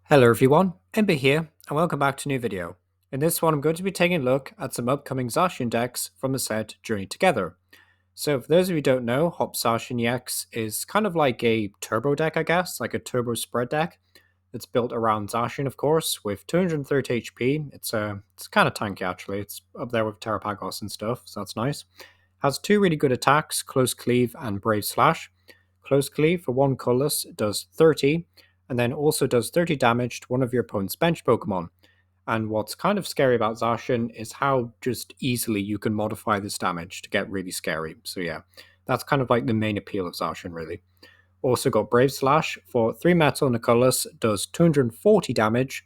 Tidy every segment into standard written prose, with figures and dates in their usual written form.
Hello everyone, Ember here, and welcome back to a new video. In this one I'm going to be taking a look at some upcoming Zacian decks from the set Journey Together. So for those of you who don't know, Hop Zacian EX is kind of like a turbo deck, I guess, like a turbo spread deck. It's built around Zacian, of course, with 230 HP. It's kind of tanky actually, it's up there with Terrapagos and stuff, so that's nice. Has two really good attacks, Close Cleave and Brave Slash. Close Cleave for one colorless does 30, and then also does 30 damage to one of your opponent's bench Pokemon. And what's kind of scary about Zacian is how just easily you can modify this damage to get really scary. So yeah, that's kind of like the main appeal of Zacian, really. Also got Brave Slash for 3 metal and a colorless, does 240 damage,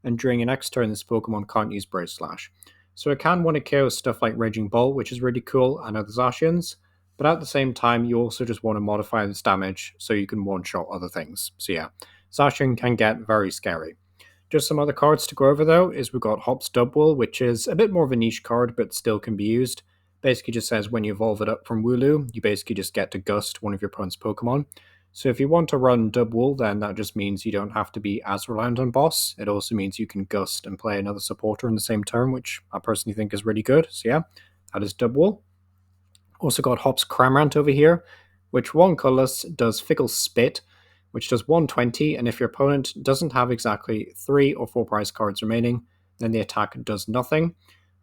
and during your next turn this Pokemon can't use Brave Slash. So it can want to KO stuff like Raging Bolt, which is really cool, and other Zacians, but at the same time you also just want to modify this damage so you can one-shot other things. So yeah, Zacian can get very scary. Just some other cards to go over though is we've got Hop's Dubwool, which is a bit more of a niche card but still can be used. Basically just says when you evolve it up from Wooloo, you basically just get to Gust one of your opponent's Pokemon. So if you want to run Dubwool, then that just means you don't have to be as reliant on boss. It also means you can Gust and play another supporter in the same turn, which I personally think is really good. So yeah, that is Dubwool. Also got Hop's Cramorant over here, which one colorless does Fickle Spit, which does 120, and if your opponent doesn't have exactly 3 or 4 prize cards remaining, then the attack does nothing.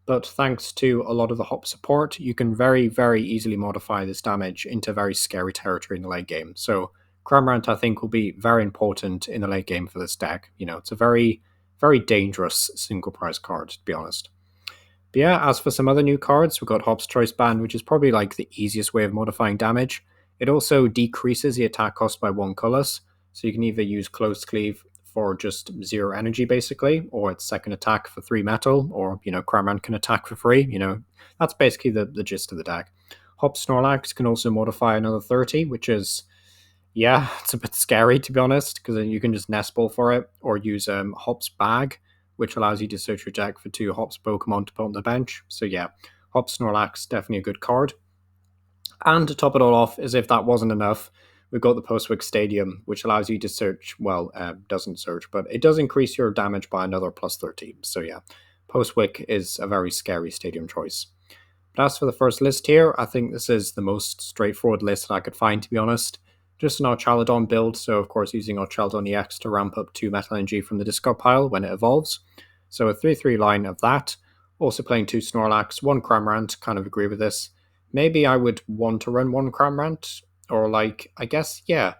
But thanks to a lot of the Hop support, you can very, very easily modify this damage into very scary territory in the late game. So Cramorant, I think, will be very important in the late game for this deck. You know, it's a very, very dangerous single prize card, to be honest. But yeah, as for some other new cards, we've got Hop's Choice Band, which is probably like the easiest way of modifying damage. It also decreases the attack cost by 1 colorless, so you can either use Close Cleave for just 0 energy basically, or its second attack for 3 metal, or Cramorant can attack for free. That's basically the gist of the deck. Hop Snorlax can also modify another 30, which is, yeah, it's a bit scary to be honest, because you can just Nest Ball for it, or use Hop's Bag, which allows you to search your deck for 2 Hops Pokemon to put on the bench. So yeah, Hop Snorlax, definitely a good card. And to top it all off, as if that wasn't enough, we've got the Postwick Stadium, which allows you to search, doesn't search, but it does increase your damage by another plus 30. So yeah, Postwick is a very scary stadium choice. But as for the first list here, I think this is the most straightforward list that I could find, to be honest. Just an Archaladon build, so of course using Archaladon EX to ramp up 2 Metal Energy from the discard pile when it evolves. So a 3-3 line of that. Also playing 2 Snorlax, 1 Cramorant, kind of agree with this. Maybe I would want to run 1 Cramorant, or I guess 1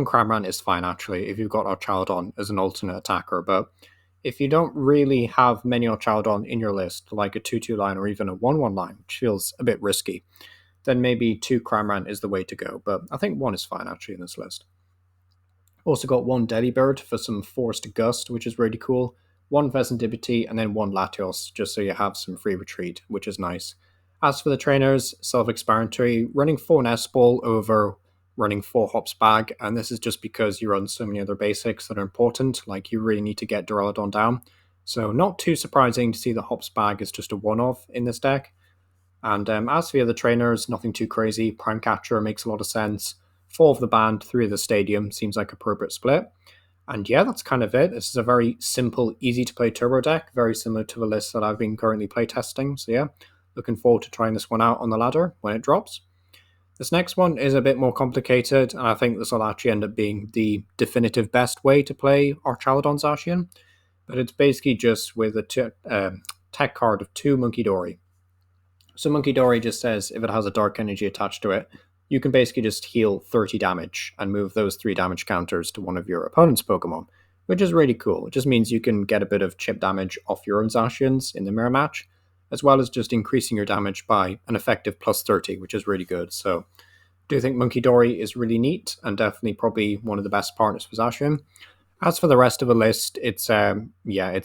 Cramorant is fine actually, if you've got Archaladon as an alternate attacker, but if you don't really have many Archaladon in your list, like a 2-2 line or even a 1-1 line, which feels a bit risky, then maybe 2 Cramorant is the way to go, but I think 1 is fine actually in this list. Also got 1 Delibird for some Forced Gust, which is really cool, 1 Vesendibity, and then 1 Latios, just so you have some free retreat, which is nice. As for the trainers, self-explanatory, running 4 Nest Ball over running 4 Hop's Bag, and this is just because you run so many other basics that are important, like you really need to get Duraludon down. So not too surprising to see the Hop's Bag is just a one-off in this deck. And as for the other trainers, nothing too crazy. Prime Catcher makes a lot of sense. 4 of the band, 3 of the stadium seems like appropriate split. And yeah, that's kind of it. This is a very simple, easy to play turbo deck, very similar to the list that I've been currently playtesting. So yeah, looking forward to trying this one out on the ladder when it drops. This next one is a bit more complicated, and I think this will actually end up being the definitive best way to play Archaladon Zacian. But it's basically just with a tech card of 2 Munkidori. So Munkidori just says if it has a dark energy attached to it, you can basically just heal 30 damage and move those 3 damage counters to one of your opponent's Pokemon, which is really cool. It just means you can get a bit of chip damage off your own Zacians in the mirror match, as well as just increasing your damage by an effective plus 30, which is really good. So I do think Munkidori is really neat and definitely probably one of the best partners for Zacian. As for the rest of the list, it's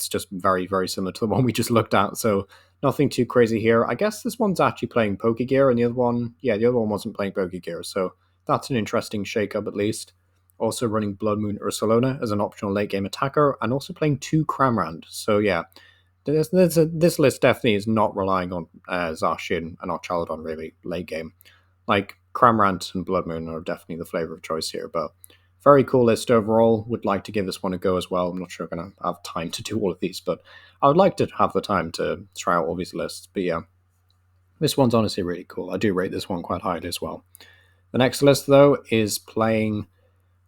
just very, very similar to the one we just looked at, so nothing too crazy here. I guess this one's actually playing Pokegear, and the other one wasn't playing Pokegear, so that's an interesting shake-up at least. Also running Blood Moon Ursaluna as an optional late-game attacker, and also playing 2 Cramorant, so yeah. This list definitely is not relying on Zacian and Archaladon really late game. Like Cramorant and Blood Moon are definitely the flavor of choice here, but Very cool list overall. Would like to give this one a go as well. I'm not sure I'm going to have time to do all of these, but I would like to have the time to try out all these lists. But yeah, this one's honestly really cool. I do rate this one quite highly as well. The next list, though, is playing.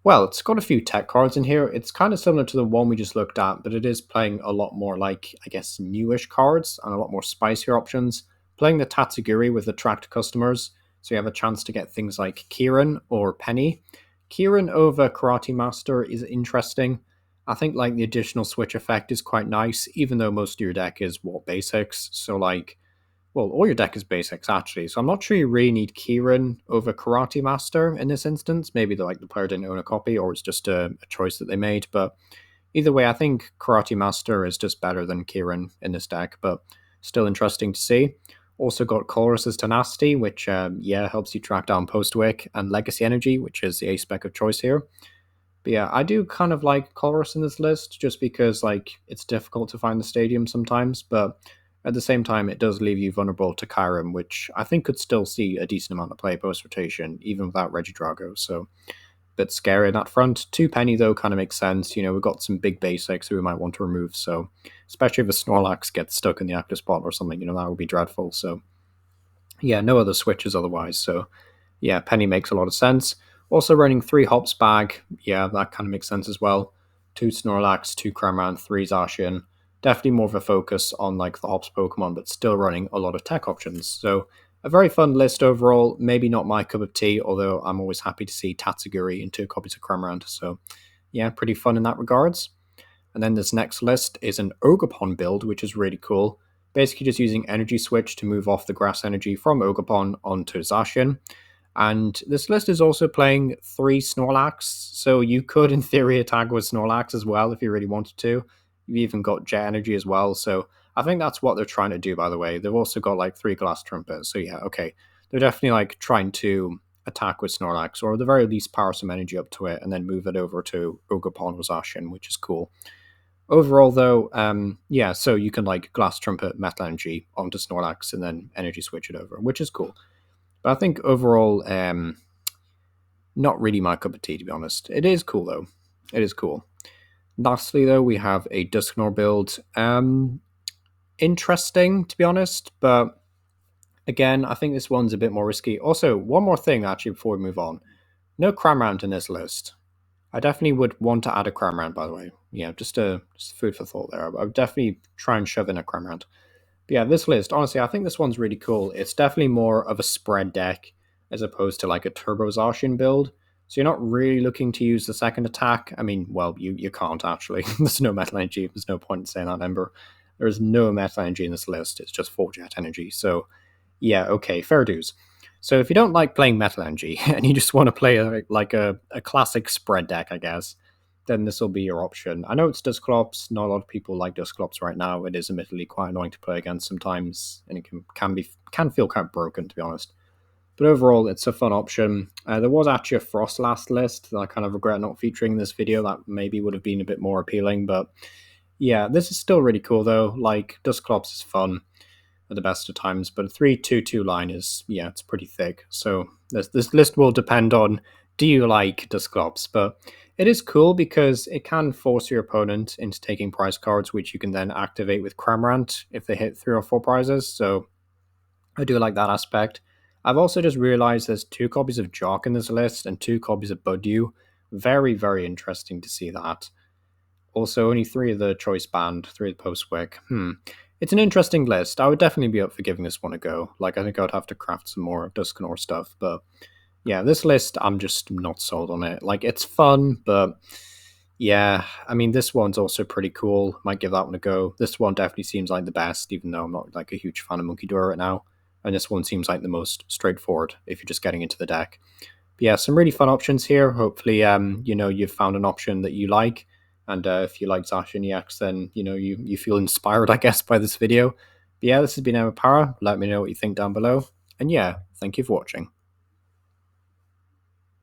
Well, it's got a few tech cards in here. It's kind of similar to the one we just looked at, but it is playing a lot more like, I guess, newish cards and a lot more spicier options. Playing the Tatsugiri with attract customers, so you have a chance to get things like Kieran or Penny. Kieran over Karate Master is interesting. I think like the additional switch effect is quite nice, even though most of your deck is what basics. So like, well, all your deck is basics actually. So I'm not sure you really need Kieran over Karate Master in this instance. Maybe the player didn't own a copy, or it's just a choice that they made. But either way, I think Karate Master is just better than Kieran in this deck. But still interesting to see. Also got Chorus's Tenacity, which helps you track down Postwick, and Legacy Energy, which is the A spec of choice here. But yeah, I do kind of like Chorus in this list, just because like it's difficult to find the stadium sometimes, but at the same time it does leave you vulnerable to Kyurem, which I think could still see a decent amount of play post rotation, even without Regidrago, so a bit scary in that front. 2 Penny though kind of makes sense. We've got some big basics who we might want to remove, so especially if a Snorlax gets stuck in the active spot or something, that would be dreadful. So yeah, no other switches otherwise, so yeah, Penny makes a lot of sense. Also running 3 Hops bag, yeah, that kind of makes sense as well. 2 Snorlax, 2 Cramorant, 3 Zacian. Definitely more of a focus on like the Hops Pokemon, but still running a lot of tech options. So a very fun list overall. Maybe not my cup of tea, although I'm always happy to see Tatsugiri and 2 copies of Cramorant. So yeah, pretty fun in that regards. And then this next list is an Ogrepon build, which is really cool. Basically just using Energy Switch to move off the Grass Energy from Ogrepon onto Zacian. And this list is also playing 3 Snorlax, so you could, in theory, attack with Snorlax as well if you really wanted to. You've even got Jet Energy as well, so I think that's what they're trying to do, by the way. They've also got, like, 3 Glass Trumpets, so yeah, okay. They're definitely, like, trying to attack with Snorlax, or at the very least power some energy up to it, and then move it over to Ogrepon or Zacian, which is cool. Overall, though, so you can, like, Glass Trumpet Metal Energy onto Snorlax and then Energy Switch it over, which is cool. But I think overall, not really my cup of tea, to be honest. It is cool, though. It is cool. Lastly, though, we have a Dusknoir build. Interesting, to be honest, but again, I think this one's a bit more risky. Also, one more thing, actually, before we move on. No Cramorant in this list. I definitely would want to add a Cramorant, by the way. Yeah, just food for thought there. I would definitely try and shove in a Cramorant. But yeah, this list, honestly, I think this one's really cool. It's definitely more of a spread deck as opposed to like a Turbo Zacian build. So you're not really looking to use the second attack. I mean, well, you can't actually. There's no Metal Energy. There's no point in saying that, Ember. There's no Metal Energy in this list. It's just 4 Jet Energy. So yeah, okay, fair dues. So if you don't like playing Metal Energy and you just want to play a classic spread deck, I guess, then this will be your option. I know it's Dusclops. Not a lot of people like Dusclops right now. It is admittedly quite annoying to play against sometimes, and it can feel kind of broken, to be honest. But overall, it's a fun option. There was actually a Frostlass list that I kind of regret not featuring in this video. That maybe would have been a bit more appealing, but yeah, this is still really cool though. Like, Dusclops is fun at the best of times, but a 3-2-2 line is, yeah, it's pretty thick. So this list will depend on, do you like Dusclops? But it is cool because it can force your opponent into taking prize cards, which you can then activate with Cramorant if they hit 3 or 4 prizes. So I do like that aspect. I've also just realized there's 2 copies of Jock in this list and 2 copies of Budew. Very, very interesting to see that. Also, only 3 of the choice banned, 3 of the Postwick. It's an interesting list. I would definitely be up for giving this one a go. Like, I think I would have to craft some more Dusknoir stuff, but yeah, this list, I'm just not sold on it. Like, it's fun, but yeah, I mean, this one's also pretty cool. Might give that one a go. This one definitely seems like the best, even though I'm not like a huge fan of Munkidori right now. And this one seems like the most straightforward if you're just getting into the deck. But yeah, some really fun options here. Hopefully, you've found an option that you like. And if you like Zacian EX, then, you feel inspired, I guess, by this video. But yeah, this has been Emma Para. Let me know what you think down below. And yeah, thank you for watching.